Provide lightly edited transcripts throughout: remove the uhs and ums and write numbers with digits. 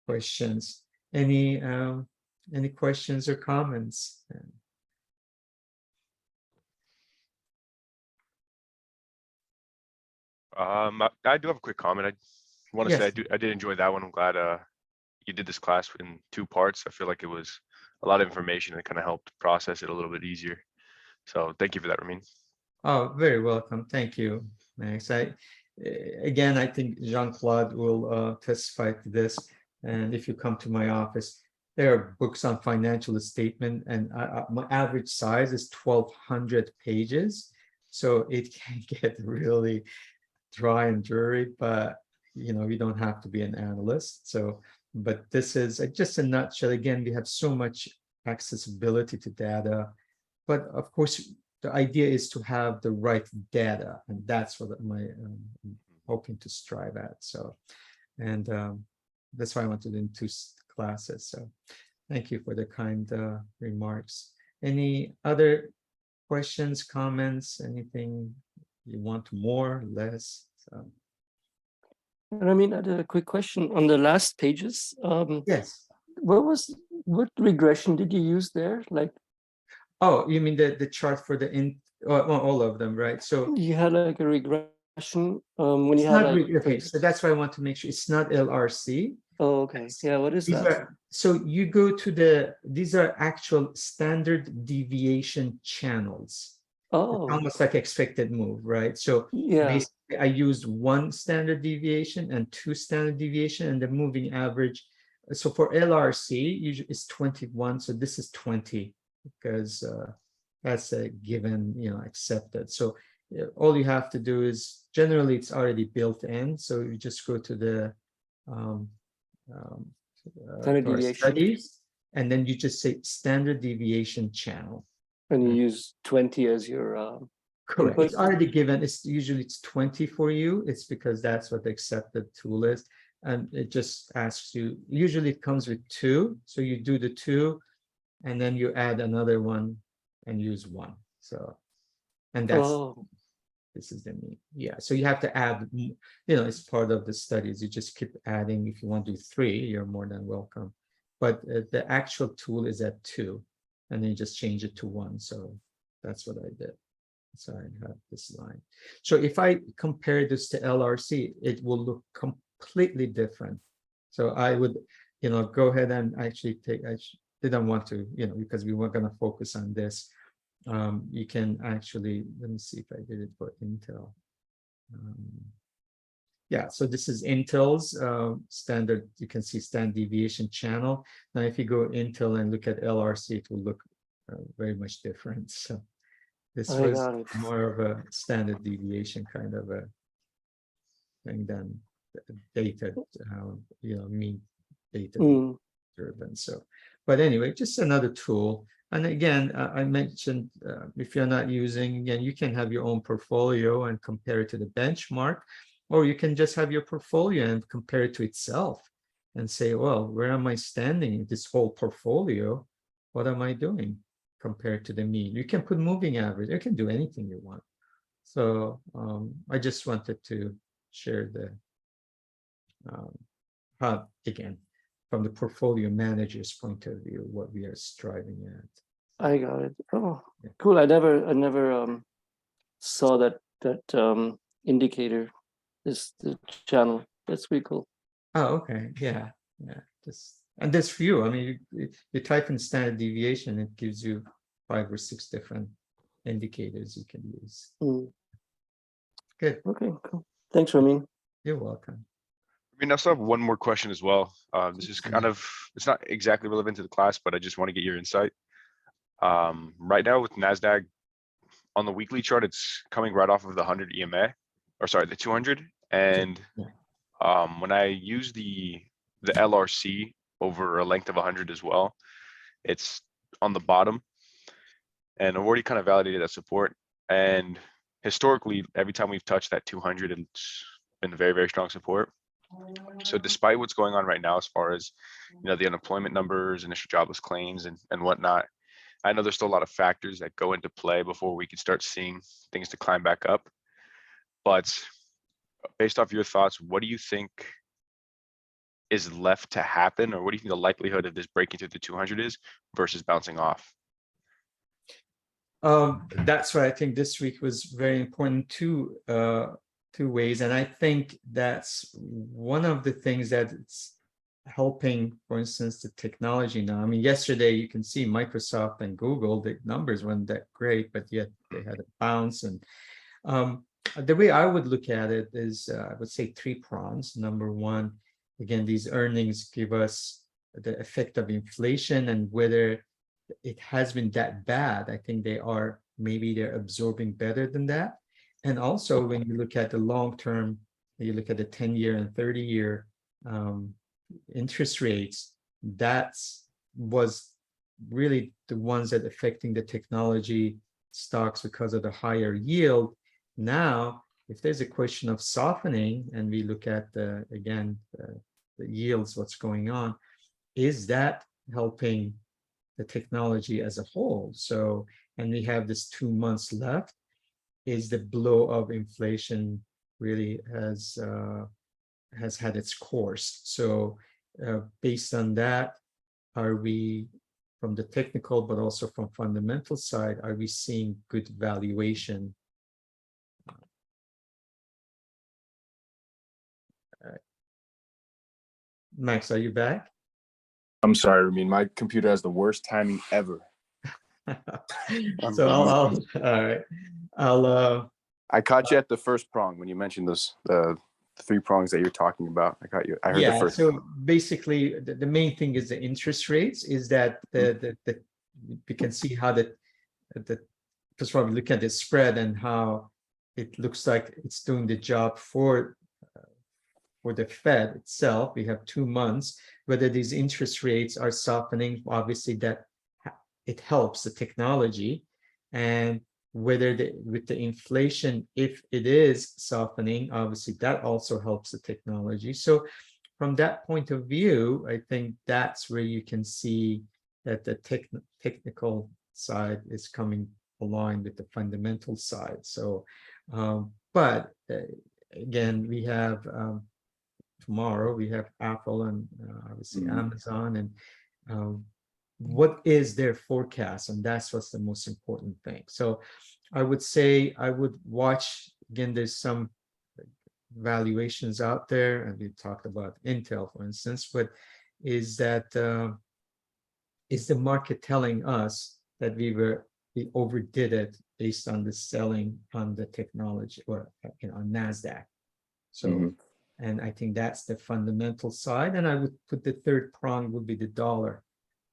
questions. Any questions or comments? I do have a quick comment. I want to say Yes. I did enjoy that one. I'm glad you did this class in 2 parts. I feel like it was a lot of information and it kind of helped process it a little bit easier. So thank you for that, Ramin. Oh, very welcome. Thank you, Max. Again, I think Jean-Claude will testify to this. And if you come to my office, there are books on financial statement, and my average size is 1,200 pages. So it can get really dry and dreary, but you don't have to be an analyst. So, but this is just a nutshell. Again, we have so much accessibility to data, but of course, the idea is to have the right data, and that's what my hoping to strive at. So, and that's why I wanted in 2 classes. So, thank you for the kind remarks. Any other questions, comments, anything you want more, less? So, I mean, I had a quick question on the last pages. yes. What regression did you use there? Like, Oh, you mean the chart for the all of them, right? So you had like a regression when you it's had not like. okay. So that's why I want to make sure it's not LRC. Oh, okay. Yeah. What is These that? are, so you go to these are actual standard deviation channels. Oh, Almost like expected move, right? So yeah. basically I used 1 standard deviation and 2 standard deviation, and the moving average. So for LRC, usually it's 21. So this is 20 because that's a given, accepted. So all you have to do is, generally it's already built in. So you just go to the Standard to our deviation. studies, and then you just say standard deviation channel. And you use 20 as your Correct. input? It's already given. It's usually 20 for you. It's because that's what the accepted tool is. And it just asks you, usually it comes with 2. So you do the 2, and then you add another one and use 1. So, and that's, this is the mean. Yeah. So you have to add, it's part of the studies. You just keep adding. If you want to do 3, you're more than welcome. But the actual tool is at 2, and then you just change it to 1. So that's what I did. So I have this line. So if I compare this to LRC, it will look completely different. So I would, go ahead and actually take, I didn't want to, because we were going to focus on this. You can actually, let me see if I did it for Intel. Yeah, so this is Intel's standard, you can see standard deviation channel. Now, if you go Intel and look at LRC, it will look very much different. So this was more of a standard deviation kind of a thing than data, mean data driven. So, but anyway, just another tool. And again, I mentioned if you're not using, again, you can have your own portfolio and compare it to the benchmark, or you can just have your portfolio and compare it to itself and say, well, where am I standing in this whole portfolio? What am I doing compared to the mean? You can put moving average. You can do anything you want. So I just wanted to share the how, again, from the portfolio manager's point of view, what we are striving at. I got it. Oh, yeah. Cool. I never saw that indicator, this the channel. That's pretty cool. Oh, okay. Yeah. And there's few. I mean, you type in standard deviation, it gives you 5 or 6 different indicators you can use. Good. Okay, cool. Thanks, Ramin. You're welcome. I mean, I still have one more question as well. This is kind of, it's not exactly relevant to the class, but I just want to get your insight. Right now with NASDAQ on the weekly chart, it's coming right off of the 100 EMA, or sorry, the 200. And when I use the LRC over a length of 100 as well, it's on the bottom. And I've already kind of validated that support. And historically, every time we've touched that 200, it's been very, very strong support. So despite what's going on right now, as far as, the unemployment numbers, initial jobless claims and whatnot, I know there's still a lot of factors that go into play before we can start seeing things to climb back up. But based off your thoughts, what do you think is left to happen? Or what do you think the likelihood of this breaking through the 200 is versus bouncing off? That's why I think this week was very important two ways. And I think that's one of the things that it's helping, for instance, the technology now. I mean, yesterday you can see Microsoft and Google, the numbers weren't that great, but yet they had a bounce. And the way I would look at it is, I would say three prongs. Number one, again, these earnings give us the effect of inflation and whether it has been that bad. I think maybe they're absorbing better than that. And also when you look at the long term, you look at the 10-year and 30-year interest rates, was really the ones that affecting the technology stocks because of the higher yield. Now, if there's a question of softening and we look at the yields, what's going on, is that helping the technology as a whole? So, and we have this 2 months left. Is the blow of inflation really has had its course? So, based on that, are we, from the technical but also from fundamental side, are we seeing good valuation? Max, are you back? I'm sorry, Ramin. My computer has the worst timing ever. So all right. I caught you at the first prong when you mentioned the 3 prongs that you're talking about. I caught you. I heard the first. So basically, the main thing is the interest rates. Is that we can see how first of all, we look at the spread and how it looks like it's doing the job for the Fed itself. We have 2 months. Whether these interest rates are softening, obviously that it helps the technology, and whether with the inflation, if it is softening, obviously that also helps the technology. So from that point of view, I think that's where you can see that the technical side is coming along with the fundamental side. So, but again, we have tomorrow, we have Apple and obviously Amazon, and what is their forecast? And that's what's the most important thing. So I would say I would watch, again, there's some valuations out there, and we talked about Intel, for instance, but is the market telling us that we overdid it based on the selling on the technology or on NASDAQ? So, and I think that's the fundamental side. And I would put the third prong would be the dollar.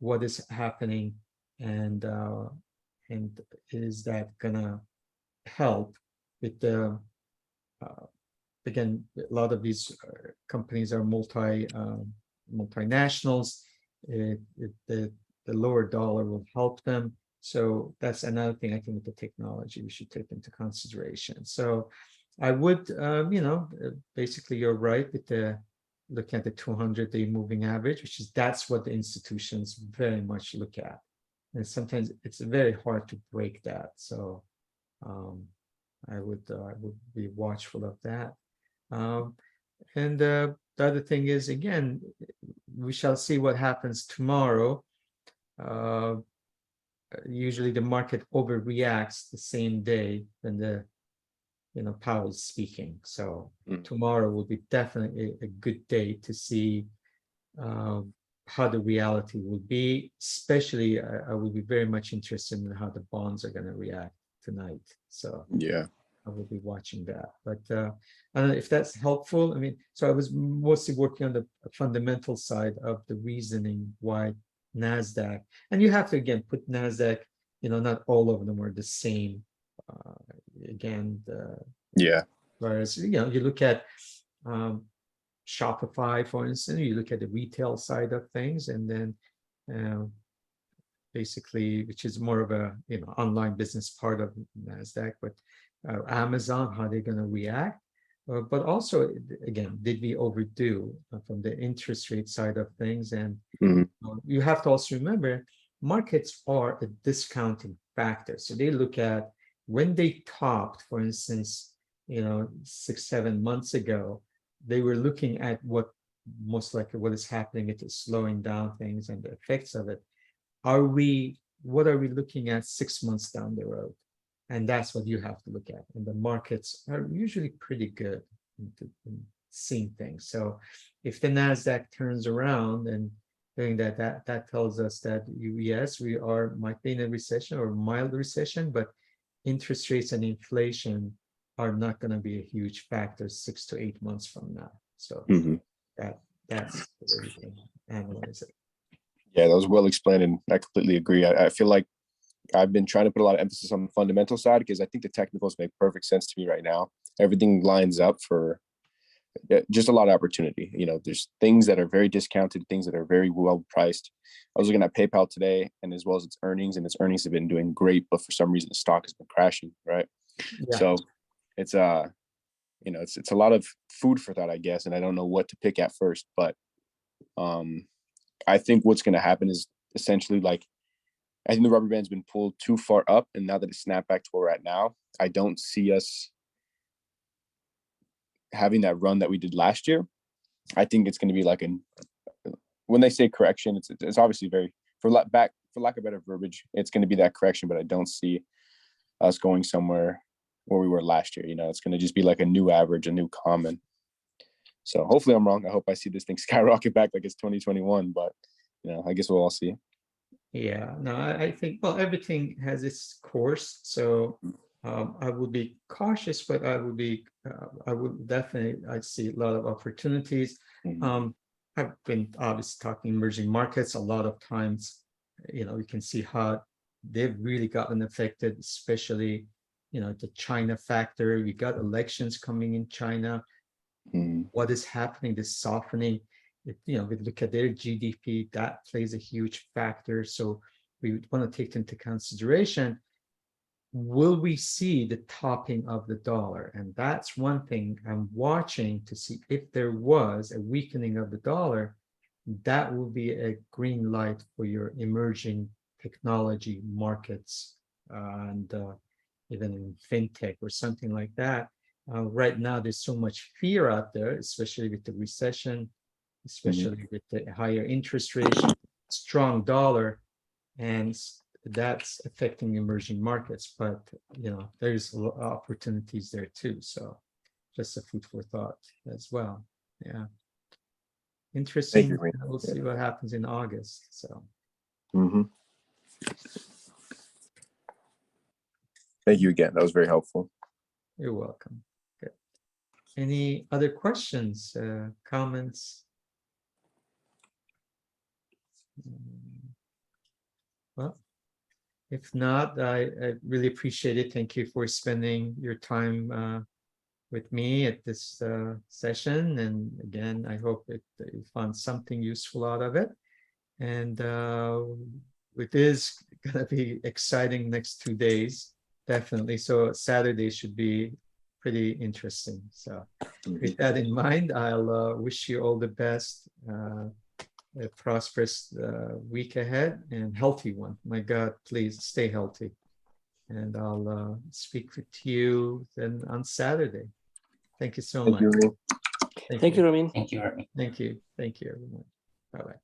What is happening, and is that gonna help with the again, a lot of these companies are multinationals. The lower dollar will help them. So that's another thing I think with the technology we should take into consideration. So I would, basically you're right with looking at the 200-day moving average, that's what the institutions very much look at. And sometimes it's very hard to break that. So I would be watchful of that. And the other thing is, again, we shall see what happens tomorrow. Usually the market overreacts the same day when Powell's speaking. So tomorrow will be definitely a good day to see how the reality will be. Especially, I will be very much interested in how the bonds are going to react tonight. So yeah, I will be watching that. But I don't know if that's helpful. I mean, so I was mostly working on the fundamental side of the reasoning why NASDAQ, and you have to again put NASDAQ. Not all of them are the same. Whereas you look at Shopify, for instance, you look at the retail side of things, and then basically, which is more of a online business part of NASDAQ, but Amazon, how they're going to react. But also, again, did we overdo from the interest rate side of things? And you have to also remember, markets are a discounting factor. So they look at when they topped, for instance, 6-7 months ago, they were looking at what most likely what is happening, it is slowing down things and the effects of it. What are we looking at 6 months down the road? And that's what you have to look at. And the markets are usually pretty good in seeing things. So if the NASDAQ turns around and doing that tells us that yes, we might be in a recession or mild recession, but interest rates and inflation are not going to be a huge factor 6 to 8 months from now. So that's the way we can analyze it. Yeah, that was well explained, and I completely agree. I feel like I've been trying to put a lot of emphasis on the fundamental side because I think the technicals make perfect sense to me right now. Everything lines up for just a lot of opportunity. You know, there's things that are very discounted, things that are very well priced. I was looking at PayPal today, and as well as its earnings, and its earnings have been doing great, but for some reason the stock has been crashing, right? Yeah. So it's you know, it's a lot of food for thought, I guess, and I don't know what to pick at first, but I think what's going to happen is essentially like, I think the rubber band's been pulled too far up, and now that it's snapped back to where we're at now, I don't see us having that run that we did last year. I think it's going to be like when they say correction, it's obviously very, for lack of better verbiage, it's going to be that correction, but I don't see us going somewhere where we were last year. You know, it's going to just be like a new average, a new common. So hopefully I'm wrong. I hope I see this thing skyrocket back like it's 2021, but you know, I guess we'll all see. Yeah, no, I think, well, everything has its course. So I would be cautious, but I would definitely, I see a lot of opportunities. I've been obviously talking emerging markets a lot of times. You know, you can see how they've really gotten affected, especially, you know, the China factor. We got elections coming in China. What is happening, this softening, you know, we look at their GDP, that plays a huge factor. So we want to take into consideration, will we see the topping of the dollar? And that's one thing I'm watching to see. If there was a weakening of the dollar, that will be a green light for your emerging technology markets and even in fintech or something like that. Right now, there's so much fear out there, especially with the recession, especially with the higher interest rates, strong dollar, and that's affecting emerging markets. But you know, there's opportunities there too. So just a food for thought as well. Yeah, interesting. Thank you, We'll see what happens in August. So. Thank you again. That was very helpful. You're welcome. Good. Any other questions, comments? Well, if not, I really appreciate it. Thank you for spending your time with me at this session. And again, I hope you found something useful out of it. And it is going to be exciting next 2 days, definitely. So Saturday should be pretty interesting. So with that in mind, I'll wish you all the best. A prosperous week ahead and healthy one. My God, please stay healthy. And I'll speak with you then on Saturday. Thank you so much. Thank you, Ramin. Thank you, Ramin. Thank you. Thank you, everyone. Bye-bye.